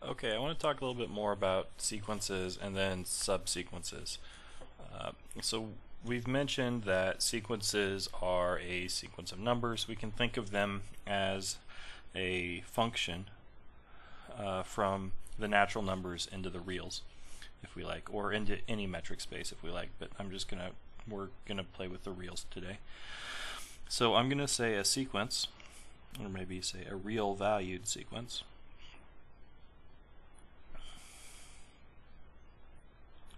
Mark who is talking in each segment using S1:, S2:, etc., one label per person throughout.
S1: Okay, I want to talk a little bit more about sequences and then subsequences. So we've mentioned that sequences are a sequence of numbers. We can think of them as a function from the natural numbers into the reals, if we like, or into any metric space if we like, but we're gonna play with the reals today. So I'm gonna say a sequence, or maybe say a real valued sequence,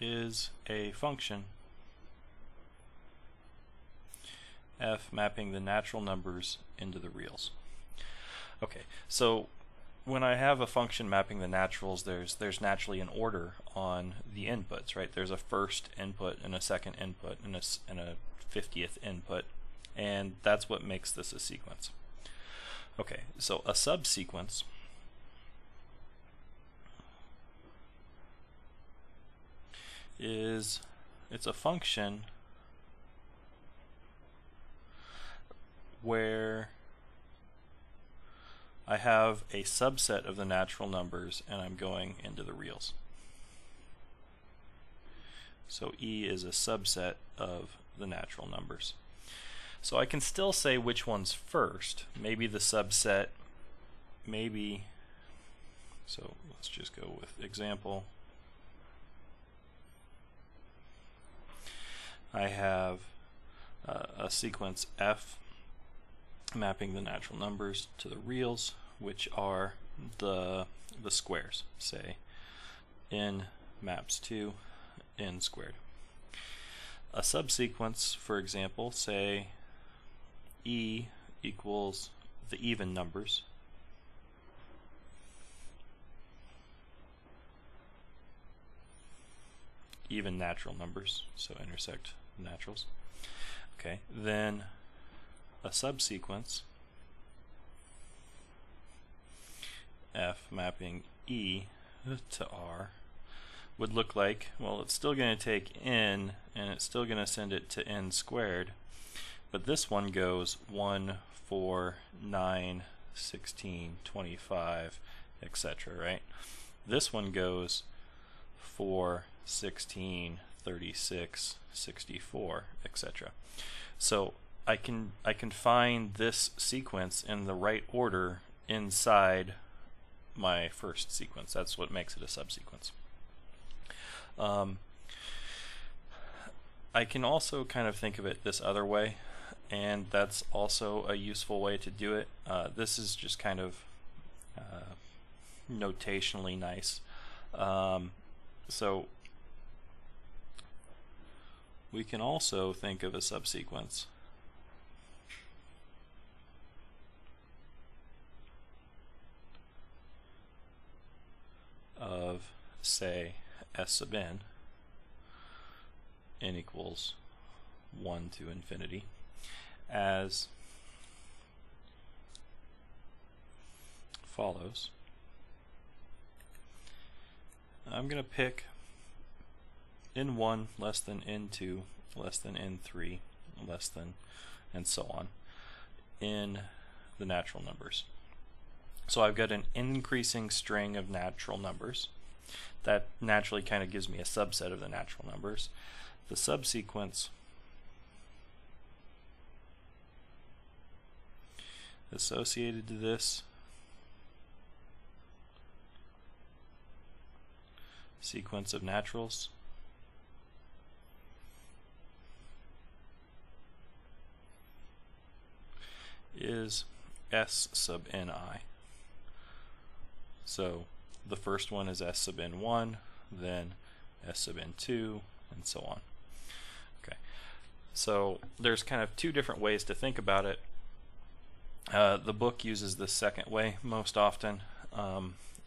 S1: is a function f mapping the natural numbers into the reals. Okay, so when I have a function mapping the naturals, there's naturally an order on the inputs, right? There's a first input and a second input and a 50th input, and that's what makes this a sequence. Okay, so a subsequence it's a function where I have a subset of the natural numbers and I'm going into the reals. So E is a subset of the natural numbers. So I can still say which one's first. Maybe the subset, so let's just go with example. I have a sequence F mapping the natural numbers to the reals, which are the squares, say n maps to n squared. A subsequence, for example, say E equals the even numbers, even natural numbers, so intersect naturals. Okay, then a subsequence F mapping E to R would look like, well, it's still going to take n and it's still going to send it to n squared, but this one goes 1, 4, 9, 16, 25, etc., right? This one goes 4, 16, 36, 64, etc. So I can find this sequence in the right order inside my first sequence. That's what makes it a subsequence. I can also kind of think of it this other way, and that's also a useful way to do it. This is just kind of notationally nice. So we can also think of a subsequence of, say, S sub n equals 1 to infinity as follows. I'm going to pick n1 less than n2 less than n3 less than, and so on, in the natural numbers. So I've got an increasing string of natural numbers that naturally kind of gives me a subset of the natural numbers. The subsequence associated to this sequence of naturals is S sub ni. So the first one is S sub n1, then S sub n2, and so on. Okay, so there's kind of two different ways to think about it. The book uses the second way most often.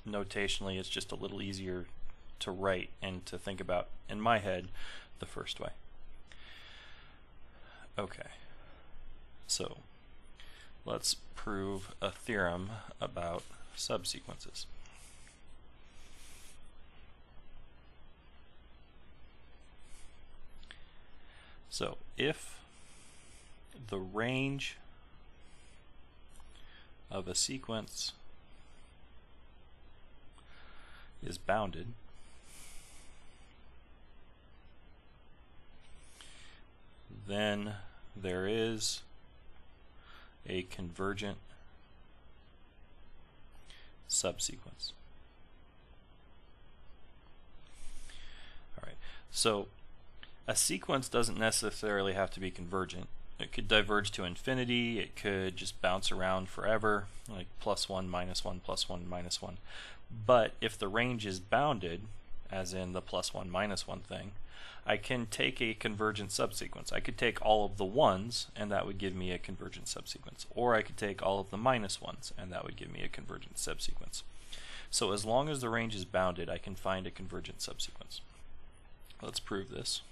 S1: Notationally, it's just a little easier to write and to think about, in my head, the first way. Okay, so let's prove a theorem about subsequences. So if the range of a sequence is bounded, then there is a convergent subsequence. Alright, so a sequence doesn't necessarily have to be convergent. It could diverge to infinity, it could just bounce around forever, like +1, -1, +1, -1. But if the range is bounded, as in the +1, -1 thing, I can take a convergent subsequence. I could take all of the 1s, and that would give me a convergent subsequence. Or I could take all of the -1s, and that would give me a convergent subsequence. So as long as the range is bounded, I can find a convergent subsequence. Let's prove this.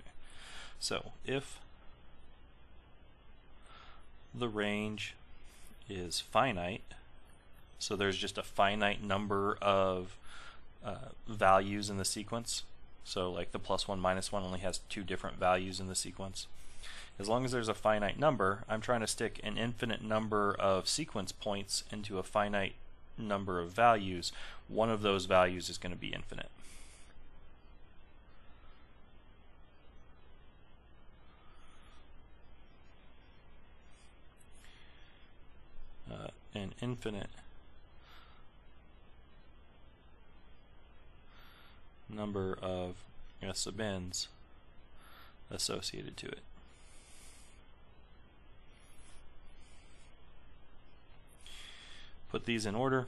S1: Okay. So if the range is finite, so there's just a finite number of values in the sequence, so like the +1, -1 only has 2 different values in the sequence. As long as there's a finite number, I'm trying to stick an infinite number of sequence points into a finite number of values. One of those values is going to be infinite. An infinite number of sub-n's associated to it. Put these in order.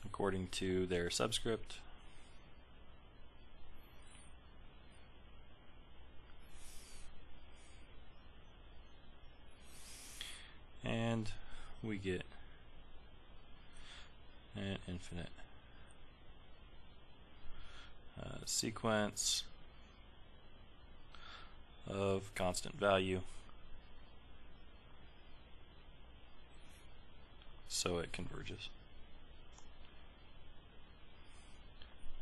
S1: According to their subscript. And we get an infinite sequence of constant value, so it converges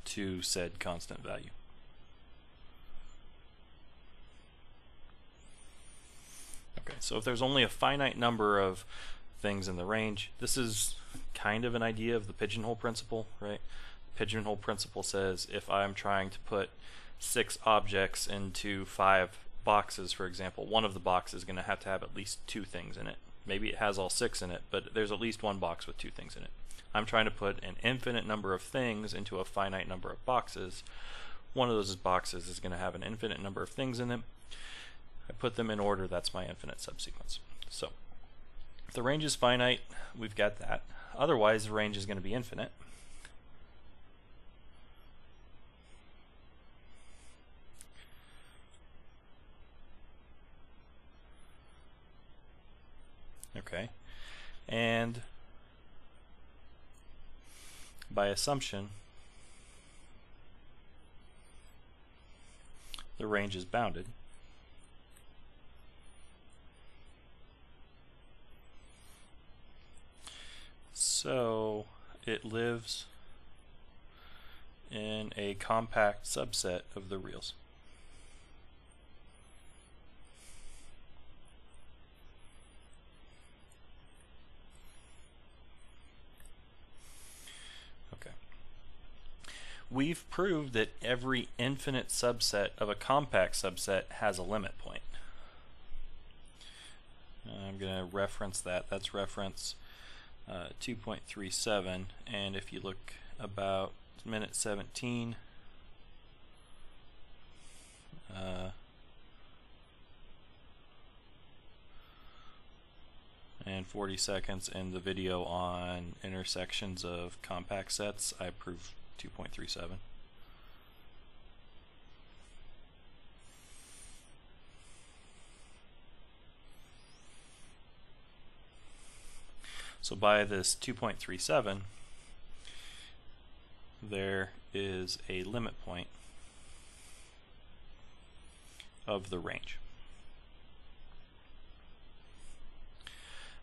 S1: to said constant value. Okay, so if there's only a finite number of things in the range, this is kind of an idea of the pigeonhole principle, right? Pigeonhole principle says if I'm trying to put 6 objects into 5 boxes, for example, one of the boxes is going to have at least 2 things in it. Maybe it has all 6 in it, but there's at least one box with 2 things in it. I'm trying to put an infinite number of things into a finite number of boxes. One of those boxes is going to have an infinite number of things in them. I put them in order, that's my infinite subsequence. So if the range is finite, we've got that. Otherwise, the range is going to be infinite. Okay, and by assumption, the range is bounded. So it lives in a compact subset of the reals. Okay. We've proved that every infinite subset of a compact subset has a limit point. I'm going to reference that. That's reference 2.37, and if you look about minute 17, and 40 seconds in the video on intersections of compact sets, I prove 2.37. So by this 2.37, there is a limit point of the range.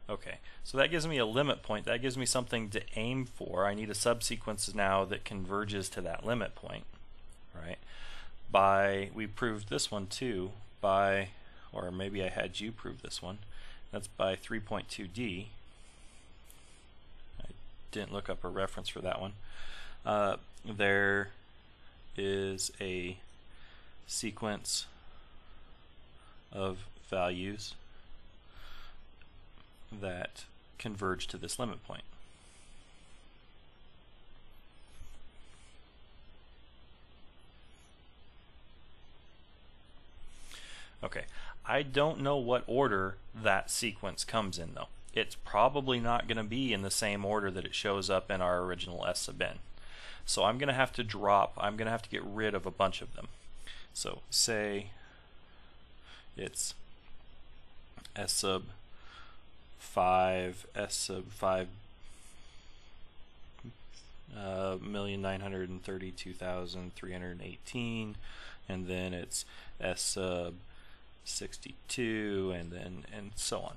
S1: Okay, so that gives me a limit point. That gives me something to aim for. I need a subsequence now that converges to that limit point, right? We proved this one too by, or maybe I had you prove this one. That's by 3.2D. I didn't look up a reference for that one. There is a sequence of values that converge to this limit point. Okay, I don't know what order that sequence comes in though. It's probably not going to be in the same order that it shows up in our original S sub n. So I'm going to have to get rid of a bunch of them. So say it's S sub 5, S sub 5 1,932,318, and then it's S sub 62, and so on.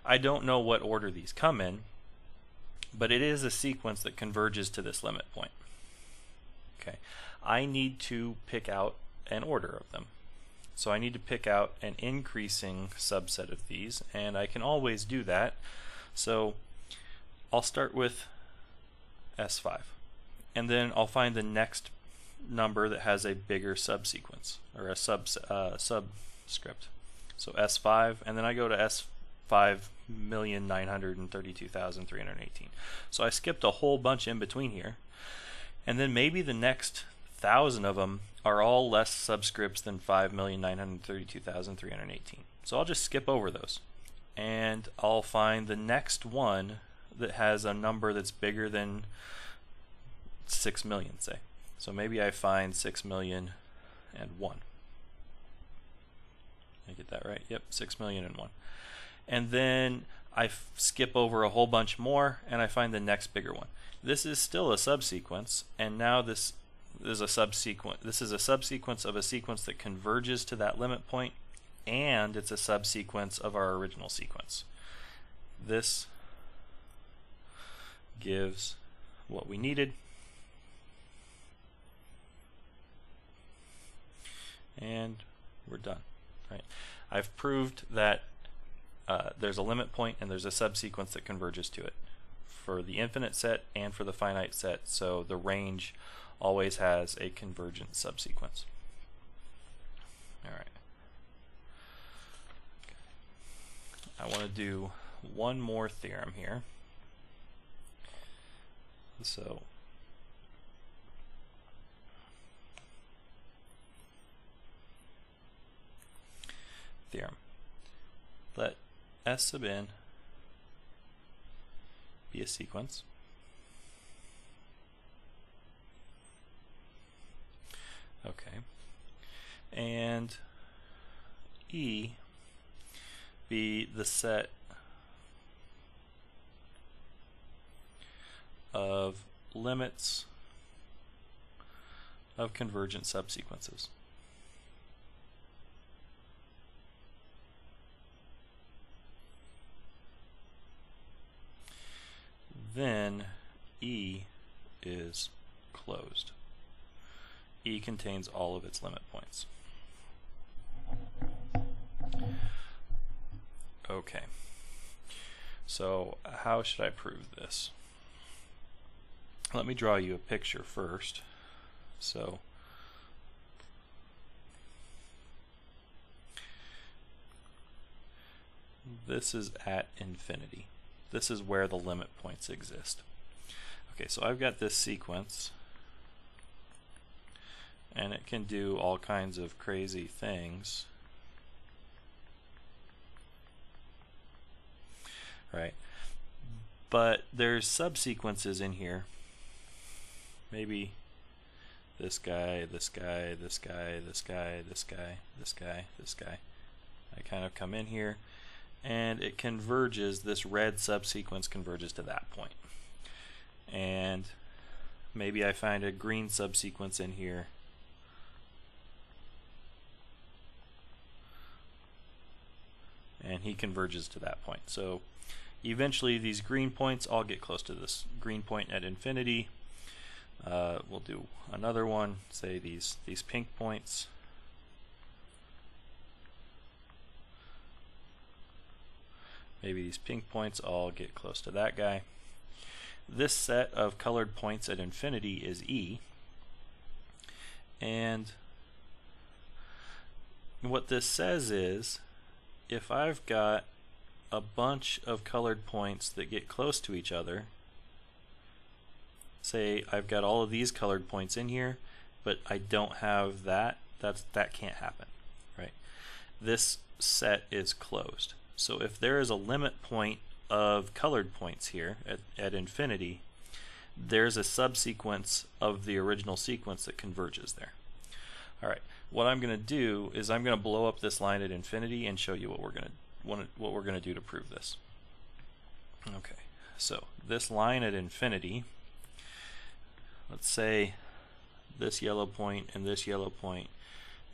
S1: I don't know what order these come in, but it is a sequence that converges to this limit point. Okay, I need to pick out an order of them. So I need to pick out an increasing subset of these, and I can always do that. So I'll start with S5, and then I'll find the next number that has a bigger subsequence, or a subscript. So S5, and then I go to S5 1,932,318. So I skipped a whole bunch in between here, and then maybe the next 1,000 of them are all less subscripts than 5,932,318. So I'll just skip over those, and I'll find the next one that has a number that's bigger than 6 million, say. So maybe I find 6,000,001. I get that right? Yep, 6,000,001. And then I skip over a whole bunch more, and I find the next bigger one. This is still a subsequence, and now this is a subsequence. This is a subsequence of a sequence that converges to that limit point, and it's a subsequence of our original sequence. This gives what we needed, and we're done. Right? I've proved that there's a limit point and there's a subsequence that converges to it for the infinite set and for the finite set, so the range always has a convergent subsequence. Alright. I want to do one more theorem here. So theorem. Let S sub n be a sequence okay, and E be the set of limits of convergent subsequences. Then E is closed. E contains all of its limit points. Okay, so how should I prove this? Let me draw you a picture first. So this is at infinity. This is where the limit points exist. Okay, so I've got this sequence, and it can do all kinds of crazy things. Right? But there's subsequences in here. Maybe this guy, this guy, this guy, this guy, this guy, this guy, this guy. I kind of come in here, and it converges, this red subsequence converges to that point. And maybe I find a green subsequence in here. And he converges to that point. So eventually these green points all get close to this green point at infinity. We'll do another one, say these pink points. maybe these pink points all get close to that guy. This set of colored points at infinity is E, and what this says is if I've got a bunch of colored points that get close to each other, say I've got all of these colored points in here, but I don't have that, that can't happen, right? This set is closed. So if there is a limit point of colored points here at infinity, there's a subsequence of the original sequence that converges there. Alright, what I'm going to do is I'm going to blow up this line at infinity and show you what we're going to do to prove this. Okay, so this line at infinity, let's say this yellow point and this yellow point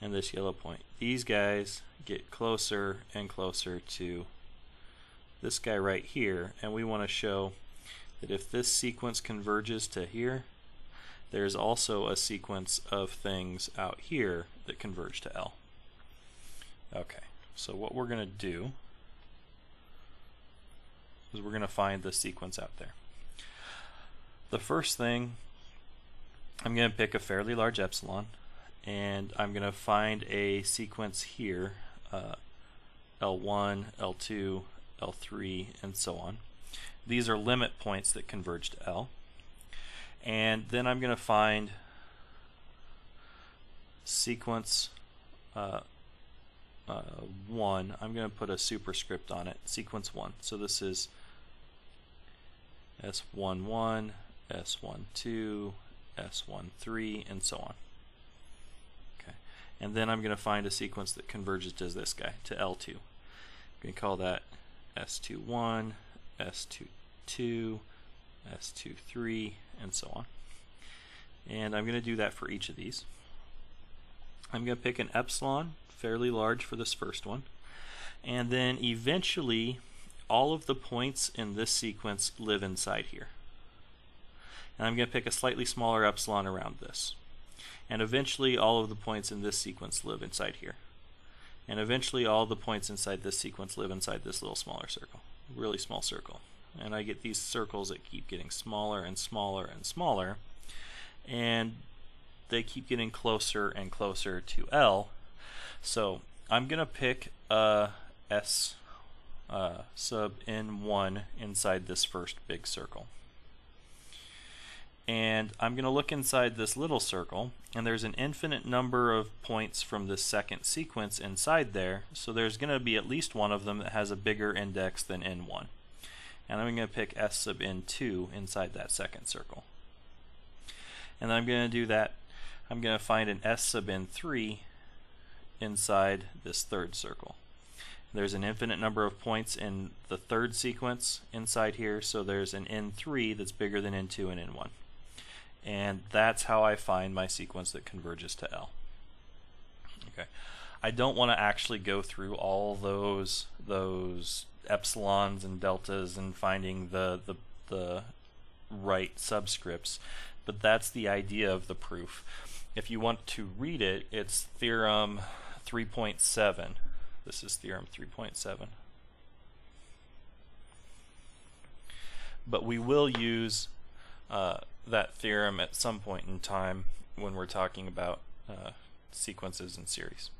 S1: and this yellow point. These guys get closer and closer to this guy right here, and we want to show that if this sequence converges to here, there's also a sequence of things out here that converge to L. Okay, so what we're going to do is we're going to find this sequence out there. The first thing, I'm going to pick a fairly large epsilon, and I'm going to find a sequence here, L1, L2, L3, and so on. These are limit points that converge to L. And then I'm going to find sequence 1. I'm going to put a superscript on it, sequence 1. So this is S11, S12, S13, and so on. Okay. And then I'm going to find a sequence that converges to this guy, to L2. I'm going to call that S21, S22, S23, and so on. And I'm going to do that for each of these. I'm going to pick an epsilon, fairly large for this first one, and then eventually all of the points in this sequence live inside here. And I'm going to pick a slightly smaller epsilon around this. And eventually all of the points in this sequence live inside here. And eventually all the points inside this sequence live inside this little smaller circle, really small circle. And I get these circles that keep getting smaller and smaller and smaller, and they keep getting closer and closer to L. So I'm going to pick a S sub n1 inside this first big circle. And I'm going to look inside this little circle, and there's an infinite number of points from this second sequence inside there, so there's going to be at least one of them that has a bigger index than n1. And I'm going to pick S sub n2 inside that second circle. And I'm going to do that. I'm going to find an S sub n3 inside this third circle. There's an infinite number of points in the third sequence inside here, so there's an n3 that's bigger than n2 and n1. And that's how I find my sequence that converges to L. Okay, I don't want to actually go through all those epsilons and deltas and finding the right subscripts, but that's the idea of the proof. If you want to read it, it's theorem 3.7. This is theorem 3.7. But we will use that theorem at some point in time when we're talking about sequences and series.